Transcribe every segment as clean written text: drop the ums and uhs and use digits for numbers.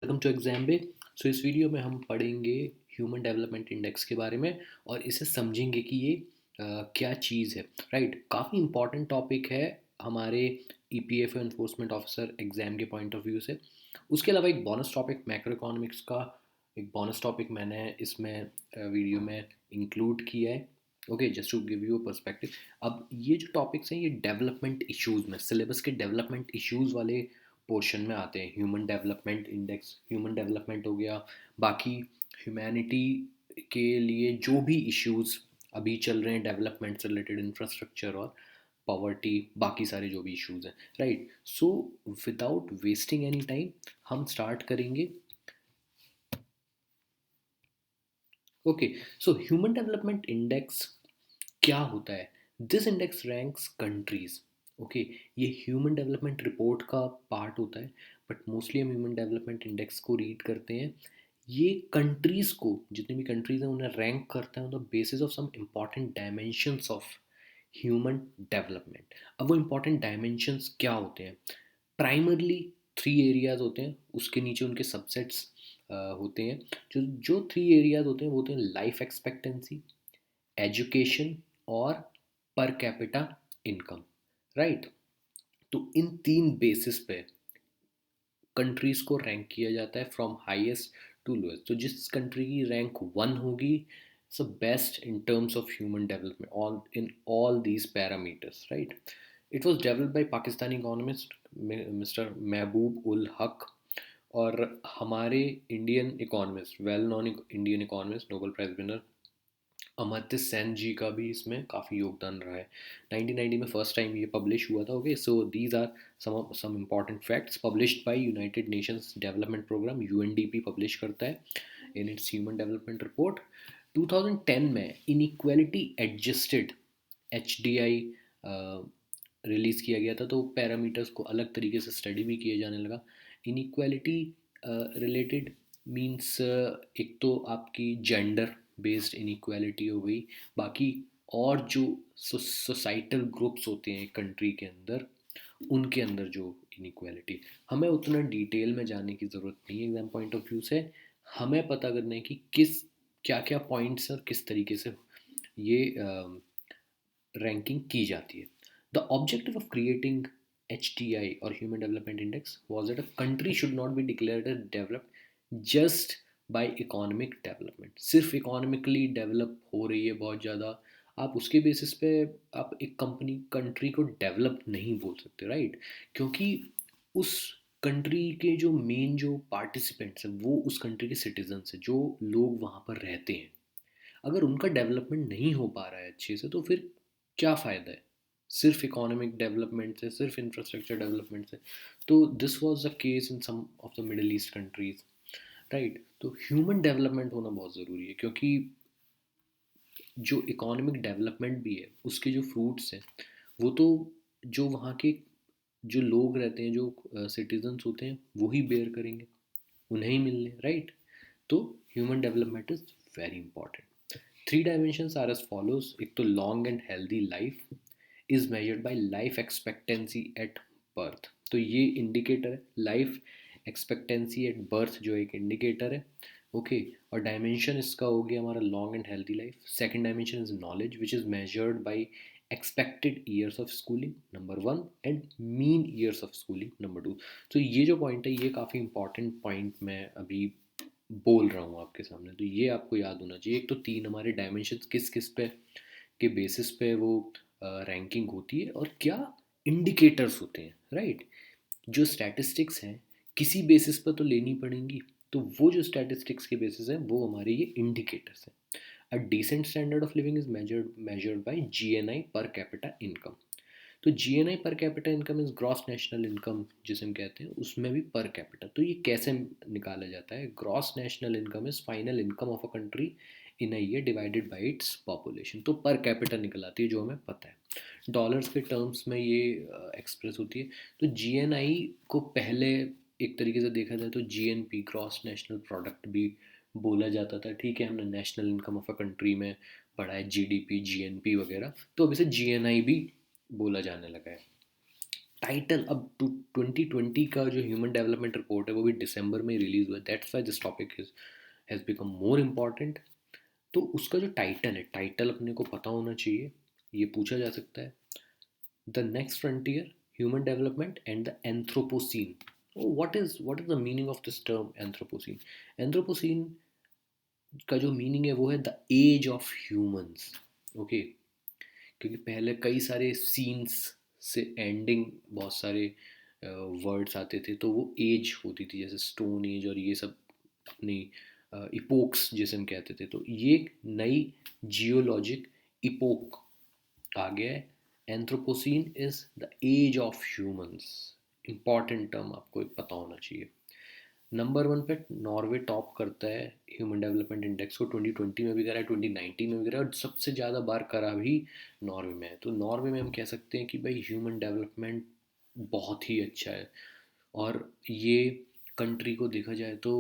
Welcome to exam बे। सो इस video में हम पढ़ेंगे ह्यूमन डेवलपमेंट इंडेक्स के बारे में और इसे समझेंगे कि ये क्या चीज़ है। राइट, काफ़ी इंपॉर्टेंट टॉपिक है हमारे ईपीएफओ एनफोर्समेंट ऑफिसर एग्जाम के पॉइंट ऑफ व्यू से। उसके अलावा एक बोनस टॉपिक मैक्रो इकोनॉमिक्स का एक बोनस टॉपिक मैंने इसमें वीडियो में इंक्लूड किया है। Okay, just to give you perspective. अब ये जो टॉपिक्स हैं ये डेवलपमेंट इश्यूज़ में, सिलेबस के डेवलपमेंट इश्यूज़ वाले पोर्शन में आते हैं। Human development index, human development हो गया, बाकी ह्यूमैनिटी के लिए जो भी इश्यूज अभी चल रहे हैं डेवलपमेंट से रिलेटेड, इंफ्रास्ट्रक्चर और पॉवर्टी, बाकी सारे जो भी इश्यूज हैं। Right, so without wasting any time हम स्टार्ट करेंगे। Okay, so human development index क्या होता है? This index ranks countries. Okay, ये ह्यूमन डेवलपमेंट रिपोर्ट का पार्ट होता है, बट मोस्टली हम ह्यूमन डेवलपमेंट इंडेक्स को रीड करते हैं। ये कंट्रीज को, जितनी भी कंट्रीज हैं उन्हें रैंक करता है on the basis of some important dimensions of human development. अब वो इम्पॉर्टेंट डायमेंशंस क्या होते हैं? प्राइमरली थ्री एरियाज होते हैं, उसके नीचे उनके सबसेट्स होते हैं। जो जो थ्री एरियाज होते हैं वो होते हैं लाइफ एक्सपेक्टेंसी, एजुकेशन और पर कैपिटा इनकम। राइट, तो इन तीन बेसिस पे कंट्रीज को रैंक किया जाता है फ्रॉम हाईएस्ट टू लोएस्ट। तो जिस कंट्री की रैंक वन होगी, it's best in terms of human development all in all these parameters. Right, it was developed by Pakistani economist mister Mahbub ul Haq, और हमारे Indian economist, well known Indian economist, Nobel prize winner Amartya Sen ji का भी इसमें काफ़ी योगदान रहा है। 1990 में फर्स्ट टाइम ये पब्लिश हुआ था। Okay, so these are some important facts. Published by United Nations Development Programme, UNDP publish करता है in its human development report. 2010 में इनइक्वालिटी एडजस्टेड एचडीआई रिलीज़ किया गया था, तो पैरामीटर्स को अलग तरीके से स्टडी भी किया जाने लगा। इनइक्वालिटी रिलेटेड मीन्स एक तो आपकी जेंडर बेस्ड इनइक्वालिटी हो गई, बाकी और जो सोसाइटल ग्रुप्स होते हैं कंट्री के अंदर, उनके अंदर जो इनइक्वालिटी, हमें उतना डिटेल में जाने की ज़रूरत नहीं है एग्जाम पॉइंट ऑफ व्यू से। हमें पता करना है कि किस क्या क्या पॉइंट्स और किस तरीके से ये रैंकिंग की जाती है। The objective of creating HDI और human development index was that a country should not be declared as developed just by economic development. सिर्फ इकोनॉमिकली डेवलप हो रही है बहुत ज़्यादा, आप उसके बेसिस पे आप एक कंट्री को डेवलप नहीं बोल सकते। राइट, क्योंकि उस कंट्री के जो मेन जो पार्टिसिपेंट्स हैं वो उस कंट्री के सिटीजन्स हैं, जो लोग वहाँ पर रहते हैं। अगर उनका डेवलपमेंट नहीं हो पा रहा है अच्छे से, तो फिर क्या फ़ायदा है सिर्फ इकोनॉमिक डेवलपमेंट से, सिर्फ इंफ्रास्ट्रक्चर डेवलपमेंट से? तो this was the case in some of the Middle East countries. Right, तो ह्यूमन डेवलपमेंट होना बहुत ज़रूरी है, क्योंकि जो इकोनॉमिक डेवलपमेंट भी है उसके जो फ्रूट्स हैं वो तो जो वहाँ के जो लोग रहते हैं, जो सिटीजन्स होते हैं, वही बेयर करेंगे, उन्हें ही मिलने। राइट, तो human development is very important. Three dimensions are as follows. एक तो long and healthy life is measured by life expectancy at birth. तो ये इंडिकेटर है, लाइफ एक्सपेक्टेंसी एट बर्थ जो एक इंडिकेटर है। ओके, और डायमेंशन इसका हो गया हमारा long and healthy life. Second dimension is knowledge which is measured bye expected years of schooling number one, and mean years of schooling number two. तो ये जो पॉइंट है ये काफ़ी इंपॉर्टेंट पॉइंट मैं अभी बोल रहा हूँ आपके सामने, तो ये आपको याद होना चाहिए। एक तो तीन हमारे डायमेंशन किस किस पे के बेसिस पे वो रैंकिंग होती है और क्या इंडिकेटर्स होते हैं। राइट, जो स्टैटिस्टिक्स हैं किसी बेसिस पर तो लेनी पड़ेंगी, तो वो जो स्टैटिस्टिक्स के बेसिस हैं वो हमारे ये इंडिकेटर्स हैं। A decent standard of living is measured by GNI per capita income. तो GNI per capita income is gross national income जिसे हम कहते हैं, उसमें भी पर कैपिटा। तो ये कैसे निकाला जाता है? Gross national income is final income of a country in a year divided by its population. तो पर कैपिटा निकल आती है जो हमें पता है। डॉलर्स के टर्म्स में ये एक्सप्रेस होती है। तो GNI को पहले एक तरीके से देखा जाए तो GNP ग्रॉस नेशनल प्रोडक्ट भी बोला जाता था। ठीक है, हमने national income of a country में पढ़ा है GDP GNP वगैरह, तो अब इसे GNI भी बोला जाने लगा है। टाइटल अब 2020 का जो ह्यूमन डेवलपमेंट रिपोर्ट है वो भी दिसंबर में रिलीज हुआ है, that's why this topic is has become more important. तो उसका जो टाइटल है, टाइटल अपने को पता होना चाहिए। ये पूछा जा सकता है, the next frontier, human development and the anthropocene. what is the meaning of this term anthropocene? Anthropocene का जो मीनिंग है वो है the age of humans. Okay, क्योंकि पहले कई सारे सीन्स से एंडिंग बहुत सारे वर्ड्स आते थे, तो वो एज होती थी, जैसे स्टोन एज और ये सब अपनी इपोक्स जिसे हम कहते थे। तो ये एक नई जियोलॉजिक इपोक आ गया है। Anthropocene is the age of humans. Important term आपको पता होना चाहिए। नंबर वन पे नॉर्वे टॉप करता है ह्यूमन डेवलपमेंट इंडेक्स को, 2020 में भी करा है, 2019 में भी करा है, और सबसे ज़्यादा बार करा भी नॉर्वे में है। तो नॉर्वे में हम कह सकते हैं कि भाई ह्यूमन डेवलपमेंट बहुत ही अच्छा है। और ये कंट्री को देखा जाए तो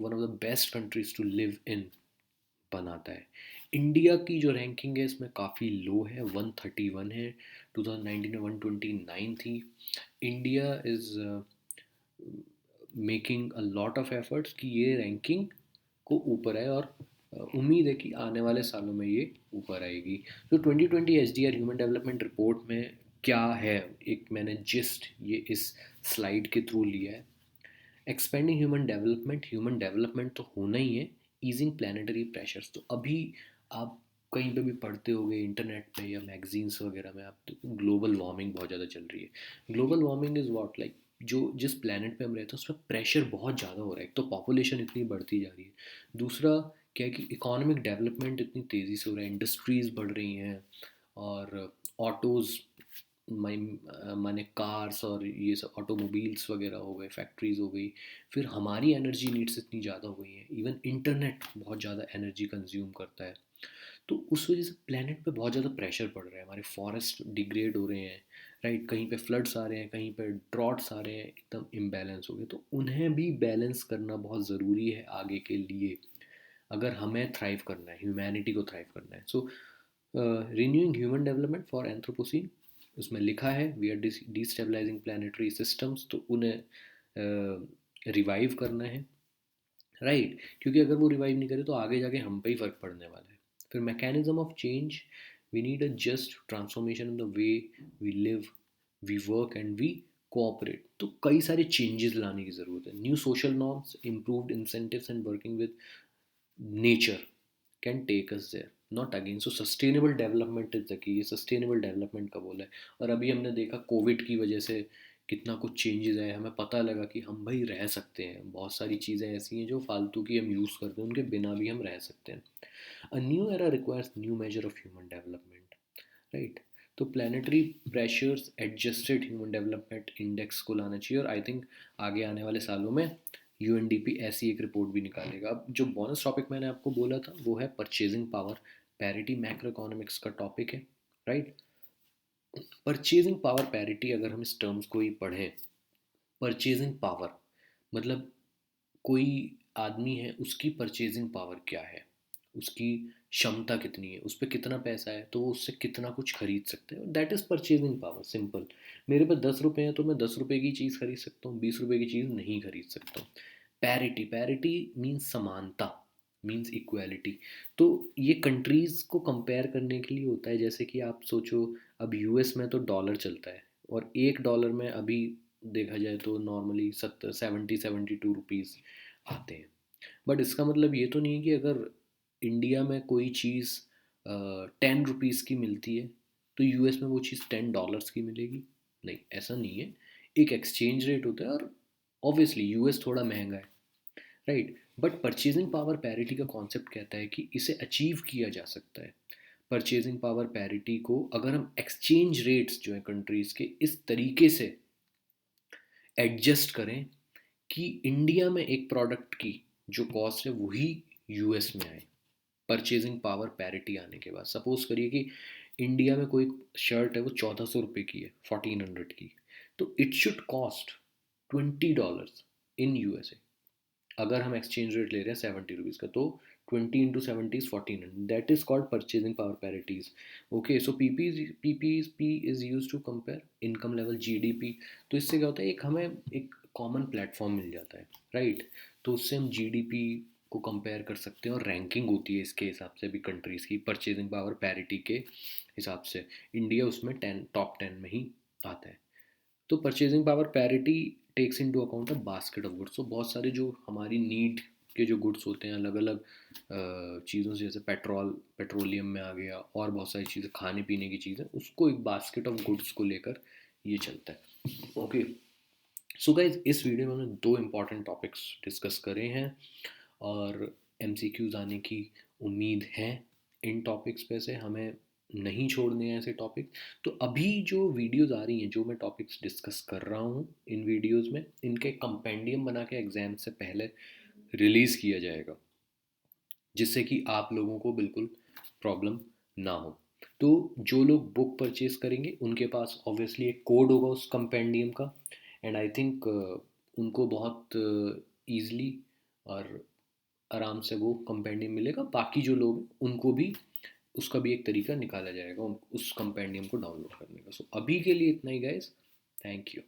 one of the best countries to live in बनाता है। इंडिया की जो रैंकिंग है इसमें काफ़ी लो है, 131 है। 2019 में 129 थी। India is making a lot of efforts कि ये रैंकिंग को ऊपर आए, और उम्मीद है कि आने वाले सालों में ये ऊपर आएगी। तो 2020 H D R human development report में क्या है, एक मैंने जिस्ट ये इस स्लाइड के थ्रू लिया है। एक्सपेंडिंग ह्यूमन डेवलपमेंट तो होना ही है। ईजिंग प्लानिटरी प्रेशर्स, तो अभी आप कहीं पे भी पढ़ते होगे इंटरनेट पे या मैगजीन्स वगैरह में, आप तो ग्लोबल वार्मिंग बहुत ज़्यादा चल रही है। Global warming is what, like जो जिस प्लानट पे हम रहते हैं उस पर प्रेशर बहुत ज़्यादा हो रहा है। एक तो पॉपुलेशन इतनी बढ़ती जा रही है, दूसरा क्या है कि इकोनॉमिक डेवलपमेंट इतनी तेज़ी से हो रहा है, इंडस्ट्रीज़ बढ़ रही हैं, और ऑटोज़ माने कार्स और ये सब ऑटोमोबाइल्स वगैरह हो गए, फैक्ट्रीज हो गई। फिर हमारी एनर्जी नीड्स इतनी ज़्यादा हो गई हैं, इवन इंटरनेट बहुत ज़्यादा एनर्जी कंज्यूम करता है। तो उस वजह से प्लेनेट पे बहुत ज़्यादा प्रेशर पड़ रहा है, हमारे फॉरेस्ट डिग्रेड हो रहे हैं, राइट। कहीं पे फ्लड्स आ रहे हैं, कहीं पे ड्रॉट्स आ रहे हैं, एकदम इम्बैलेंस हो गए। तो उन्हें भी बैलेंस करना बहुत ज़रूरी है आगे के लिए, अगर हमें थ्राइव करना है, ह्यूमैनिटी को थ्राइव करना है। So renewing human development for Anthropocene, उसमें लिखा है we are destabilising planetary systems, तो उन्हें रिवाइव करना है, राइट। क्योंकि अगर वो रिवाइव नहीं करे तो आगे जाके हम पे ही फ़र्क पड़ने वाला है। फिर mechanism of change, we need a just transformation in the way we live, we work and we cooperate. तो कई सारे चेंजेस लाने की ज़रूरत है। New social norms, improved incentives and working with nature can take us there, not again. So sustainable development is the key, ये sustainable development का बोला है। और अभी हमने देखा कोविड की वजह से कितना कुछ चेंजेस आए, हमें पता लगा कि हम भाई रह सकते हैं। बहुत सारी चीज़ें ऐसी हैं जो फालतू की हम यूज़ करते हैं, उनके बिना भी हम रह सकते हैं। A new era requires new measure of human development, right. तो planetary pressures adjusted human development index को लाना चाहिए, और आई थिंक आगे आने वाले सालों में यूएनडीपी ऐसी एक रिपोर्ट भी निकालेगा। अब जो बोनस टॉपिक मैंने आपको बोला था वो है purchasing power parity, macro economics का टॉपिक है, राइट। परचेजिंग पावर पैरिटी, अगर हम इस टर्म्स को ही पढ़ें, परचेजिंग पावर मतलब कोई आदमी है, उसकी परचेजिंग पावर क्या है, उसकी क्षमता कितनी है, उस पर कितना पैसा है, तो वो उससे कितना कुछ खरीद सकते हैं, that is purchasing power, simple. मेरे पास 10 रुपये हैं तो मैं 10 रुपये की चीज़ खरीद सकता हूँ, 20 रुपये की चीज़ नहीं खरीद सकता हूँ। पैरिटी, पैरिटी मीन्स समानता, मीन्स इक्वालिटी। तो ये कंट्रीज़ को कंपेयर करने के लिए होता है। जैसे कि आप सोचो, अब यूएस में तो डॉलर चलता है, और $1 में अभी देखा जाए तो नॉर्मली 72 रुपीज़ आते हैं। बट इसका मतलब ये तो नहीं है कि अगर इंडिया में कोई चीज़ 10 रुपीज़ की मिलती है तो यूएस में वो चीज़ $10 की मिलेगी। नहीं, ऐसा नहीं है। एक एक्सचेंज रेट होता है, और ऑब्वियसली यूएस थोड़ा महंगा है, right. But purchasing power parity का कॉन्सेप्ट कहता है कि इसे अचीव किया जा सकता है। परचेजिंग पावर पैरिटी को अगर हम एक्सचेंज रेट्स जो है कंट्रीज़ के इस तरीके से एडजस्ट करें कि इंडिया में एक प्रोडक्ट की जो कॉस्ट है वही यूएस में आए, परचेजिंग पावर पैरिटी आने के बाद। सपोज करिए कि इंडिया में कोई शर्ट है वो 1400 रुपये की है, 1400 की, तो it should cost $20 in USA, अगर हम एक्सचेंज रेट ले रहे हैं 70 रुपीज़ का, तो 20 into 70 is 1400. That is called purchasing power parities. Okay, so P is use to compare income level, GDP. तो इससे क्या होता है, एक हमें एक कॉमन प्लेटफॉर्म मिल जाता है, राइट. तो उससे हम जीडीपी को कंपेयर कर सकते हैं, और रैंकिंग होती है इसके हिसाब से भी कंट्रीज़ की, परचेजिंग पावर पैरिटी के हिसाब से. इंडिया उसमें टॉप 10 में ही आता है. तो purchasing power parity takes into account a basket of goods. तो बहुत सारे जो हमारी नीड के जो गुड्स होते हैं, अलग अलग चीज़ों से, जैसे पेट्रोलियम में आ गया, और बहुत सारी चीज़ें खाने पीने की चीज़ें, उसको एक बास्केट ऑफ गुड्स को लेकर ये चलता है. ओके, सो गाइज, इस वीडियो में हमने दो इम्पॉर्टेंट टॉपिक्स डिस्कस करे हैं, और एमसीक्यूज आने की उम्मीद है इन टॉपिक्स पे से. हमें नहीं छोड़ने हैं ऐसे टॉपिक. तो अभी जो वीडियोस आ रही हैं, जो मैं टॉपिक्स डिस्कस कर रहा हूँ इन वीडियोस में, इनके कंपेंडियम बना के एग्जाम से पहले रिलीज़ किया जाएगा, जिससे कि आप लोगों को बिल्कुल प्रॉब्लम ना हो. तो जो लोग बुक परचेज करेंगे, उनके पास ऑब्वियसली एक कोड होगा उस कंपेंडियम का, एंड आई थिंक उनको बहुत ईजली और आराम से वो कंपेंडियम मिलेगा. बाकी जो लोग हैं, उनको भी उसका भी एक तरीका निकाला जाएगा उस कंपेंडियम को डाउनलोड करने का. सो अभी के लिए इतना ही गाइस. Thank you.